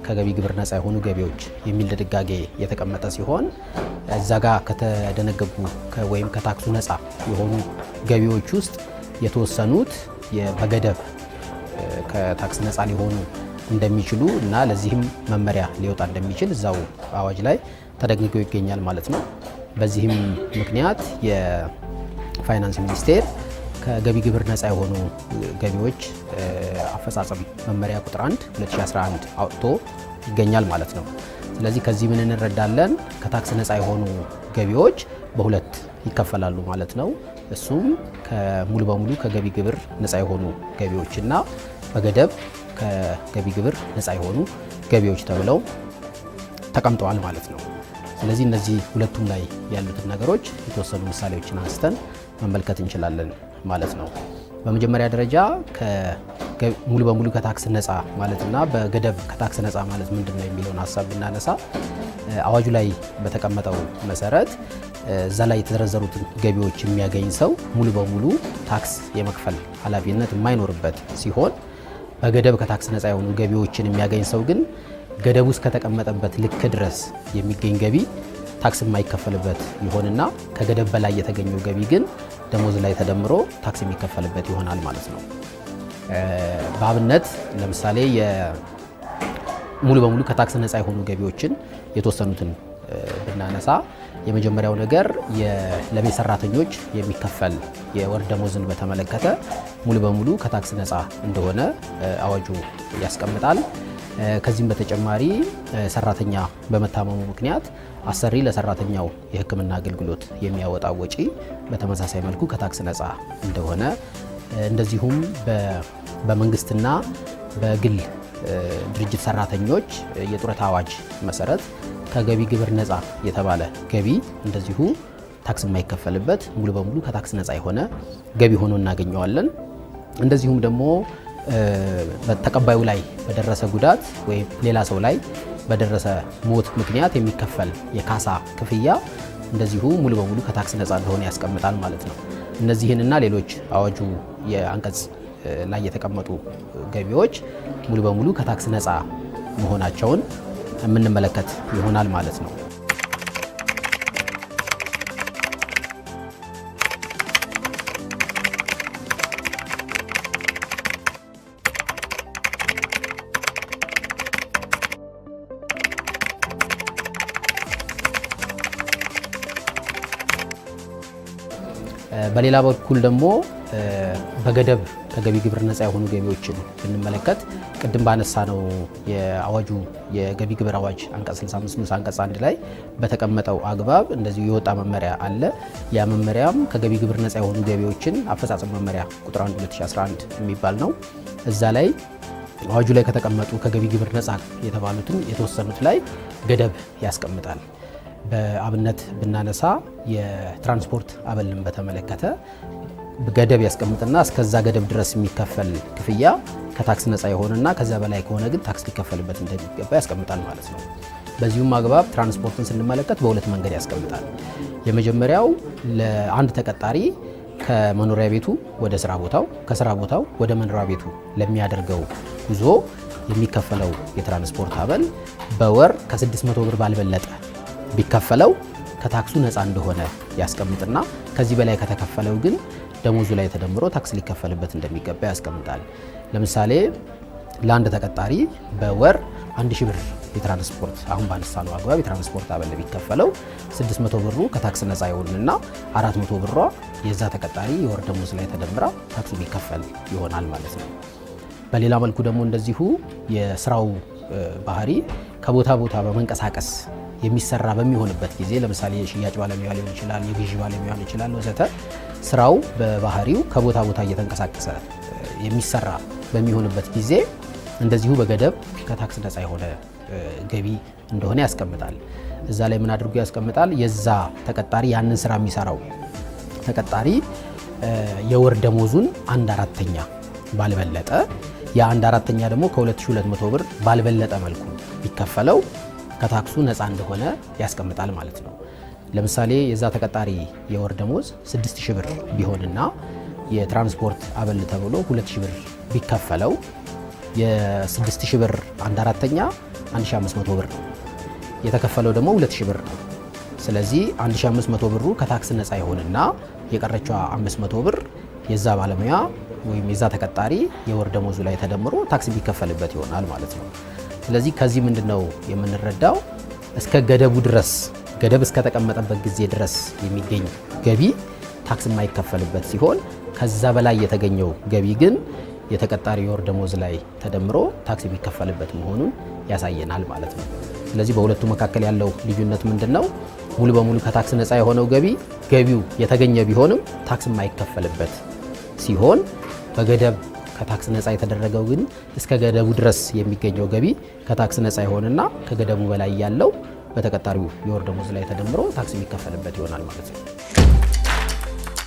ከገቢ ግብር ነፃ የሆኑ ገቢዎች የሚል ድንጋጌ የተቀመጠ ሲሆን እዛ ጋር ከተደነገጉ ወይም ከታክሱ ነፃ የሆኑ ገቢዎች ውስጥ የተወሰኑት በገደብ ከታክስ ነፃ ሊሆኑ እንደሚችሉ እና ለዚህም መመሪያ ሊወጣ እንደሚችል እዛው አዋጅ ላይ ተደንግጎ ይገኛል ማለት ነው። በዚህም ምክንያት የፋይናንስ ሚኒስቴር ከገቢ ግብር ነፃ የሆኑ ገቢዎች አፈጻጸም መመሪያ ቁጥር 1 2011 አውጥቶ ይገኛል ማለት ነው። ስለዚህ ከዚህ ምን እንረዳለን? ከታክስ ነፃ የሆኑ ገቢዎች በሁለት ይከፈላሉ ማለት ነው። እሱም ሙሉ በሙሉ ከገቢ ግብር ነፃ የሆኑ ገቢዎችና በገደብ ከገቢ ግብር ነፃ የሆኑ ገቢዎች ተብለው ተቀምጠዋል ማለት ነው። ስለዚህ እነዚህ ሁለቱም ላይ ያሉትን ነገሮች የተወሰኑ ምሳሌዎችን አንስተን መመልከት እንችላለን ማለት ነው። በመጀመሪያ ደረጃ ሙሉ በሙሉ ከታክስ ነፃ ማለትና በገደብ ከታክስ ነፃ ማለት ምንድነው የሚለውን ሀሳብ ብናነሳ አዋጁ ላይ በተቀመጠው መሰረት እዛ ላይ የተዘረዘሩትን ገቢዎች የሚያገኝ ሰው ሙሉ በሙሉ ታክስ የመክፈል ኃላፊነት የማይኖርበት ሲሆን በገደብ ከታክስ ነፃ የሆኑ ገቢዎችን የሚያገኝ ሰው ግን ገደቡ ውስጥ ከተቀመጠበት ልክ ድረስ የሚገኝ ገቢ ታክስ የማይከፈልበት ይሆንና ከገደብ በላይ የተገኘው ገቢ ግን ደሞዝ ላይ ተደምሮ ታክስ የሚከፈልበት ይሆናል ማለት ነው። በአብነት ለምሳሌ ሙሉ በሙሉ ከታክስ ነፃ የሆኑ ገቢዎችን የተወሰኑትን ብናነሳ የመጀመሪያው ነገር ለቤት ሰራተኞች የሚከፈል የወር ደሞዝን በተመለከተ ሙሉ በሙሉ ከታክስ ነፃ እንደሆነ አዋጁ ያስቀምጣል። ከዚህም በተጨማሪ ሰራተኛ በመታመሙ ምክንያት አሰሪ ለሰራተኛው የሕክምና አገልግሎት የሚያወጣው ወጪ በተመሳሳይ መልኩ ከታክስ ነፃ እንደሆነ፣ እንደዚሁም በመንግስትና በግል ድርጅት ሰራተኞች የጡረታ አዋጅ መሰረት ከገቢ ግብር ነፃ የተባለ ገቢ እንደዚሁ ታክስ የማይከፈልበት ሙሉ በሙሉ ከታክስ ነፃ የሆነ ገቢ ሆኖ እናገኘዋለን። እንደዚሁም ደግሞ በተቀባዩ ላይ በደረሰ ጉዳት ወይም ሌላ ሰው ላይ በደረሰ ሞት ምክንያት የሚከፈል የካሳ ክፍያ እንደዚሁ ሙሉ በሙሉ ከታክስ ነፃ እንደሆነ ያስቀምጣል ማለት ነው። እነዚህንና ሌሎች አዋጁ የአንቀጽ ላይ የተቀመጡ ገቢዎች ሙሉ በሙሉ ከታክስ ነፃ መሆናቸውን የምንመለከት ይሆናል ማለት ነው። በሌላ በኩል ደግሞ በገደብ ከገቢ ግብር ነፃ የሆኑ ገቢዎችን ብንመለከት ቅድም ባነሳ ነው የአዋጁ የገቢ ግብር አዋጅ አንቀጽ 65 ንዑስ አንቀጽ 1 ላይ በተቀመጠው አግባብ እንደዚሁ የወጣ መመሪያ አለ። ያ መመሪያም ከገቢ ግብር ነፃ የሆኑ ገቢዎችን አፈጻጸም መመሪያ ቁጥር 1 2011 የሚባል ነው። እዛ ላይ አዋጁ ላይ ከተቀመጡ ከገቢ ግብር ነፃ የተባሉትን የተወሰኑት ላይ ገደብ ያስቀምጣል። በአብነት ብናነሳ የትራንስፖርት አበልን በተመለከተ ገደብ ያስቀምጥና እስከዛ ገደብ ድረስ የሚከፈል ክፍያ ከታክስ ነፃ የሆነና ከዛ በላይ ከሆነ ግን ታክስ ሊከፈልበት እንደሚገባ ያስቀምጣል ማለት ነው። በዚሁም አግባብ ትራንስፖርትን ስንመለከት በሁለት መንገድ ያስቀምጣል። የመጀመሪያው ለአንድ ተቀጣሪ ከመኖሪያ ቤቱ ወደ ስራ ቦታው፣ ከስራ ቦታው ወደ መኖሪያ ቤቱ ለሚያደርገው ጉዞ የሚከፈለው የትራንስፖርት አበል በወር ከ600 ብር ባልበለጠ ቢከፈለው ከታክሱ ነፃ እንደሆነ ያስቀምጥና ከዚህ በላይ ከተከፈለው ግን ደሞዙ ላይ ተደምሮ ታክስ ሊከፈልበት እንደሚገባ ያስቀምጣል። ለምሳሌ ለአንድ ተቀጣሪ በወር 1000 ብር የትራንስፖርት አሁን ባነሳነው አግባብ የትራንስፖርት አበል ቢከፈለው 600 ብሩ ከታክስ ነፃ ይሆንና 400 ብሯ የዛ ተቀጣሪ የወር ደሞዝ ላይ ተደምራ ታክሱ ቢከፈል ይሆናል ማለት ነው። በሌላ መልኩ ደግሞ እንደዚሁ የስራው ባህሪ ከቦታ ቦታ በመንቀሳቀስ የሚሰራ በሚሆንበት ጊዜ ለምሳሌ የሽያጭ ባለሙያ ሊሆን ይችላል፣ የግዢ ባለሙያ ሊሆን ይችላል ወዘተ ስራው በባህሪው ከቦታ ቦታ እየተንቀሳቀሰ የሚሰራ በሚሆንበት ጊዜ እንደዚሁ በገደብ ከታክስ ነፃ የሆነ ገቢ እንደሆነ ያስቀምጣል። እዛ ላይ ምን አድርጎ ያስቀምጣል? የዛ ተቀጣሪ ያንን ስራ የሚሰራው ተቀጣሪ የወር ደሞዙን 1/4 ባልበለጠ የ1/4 ደግሞ ከ2200 ብር ባልበለጠ መልኩ ቢከፈለው ከታክሱ ነፃ እንደሆነ ያስቀምጣል ማለት ነው። ለምሳሌ የዛ ተቀጣሪ የወር ደሞዝ 6000 ብር ቢሆንና የትራንስፖርት አበል ተብሎ 2000 ብር ቢከፈለው የ6000 ብር 1/4 1500 ብር ነው። የተከፈለው ደግሞ 2000 ብር ነው። ስለዚህ 1500 ብሩ ከታክስ ነፃ ይሆንና የቀረችው 500 ብር የዛ ባለሙያ ወይም የዛ ተቀጣሪ የወር ደሞዙ ላይ ተደምሮ ታክስ የሚከፈልበት ይሆናል ማለት ነው። ስለዚህ ከዚህ ምንድነው የምንረዳው? እስከ ገደቡ ድረስ ገደብ እስከ ተቀመጠበት ጊዜ ድረስ የሚገኝ ገቢ ታክስ የማይከፈልበት ሲሆን ከዛ በላይ የተገኘው ገቢ ግን የተቀጣሪ የወር ደሞዝ ላይ ተደምሮ ታክስ የሚከፈልበት መሆኑን ያሳየናል ማለት ነው። ስለዚህ በሁለቱ መካከል ያለው ልዩነት ምንድነው? ሙሉ በሙሉ ከታክስ ነፃ የሆነው ገቢው የተገኘ ቢሆንም ታክስ የማይከፈልበት ሲሆን በገደብ ከታክስ ነፃ የተደረገው ግን እስከ ገደቡ ድረስ የሚገኘው ገቢ ከታክስ ነፃ የሆነና ከገደቡ በላይ ያለው በተቀጣሪው የወር ደሞዝ ላይ ተደምሮ ታክስ የሚከፈልበት ይሆናል ማለት ነው።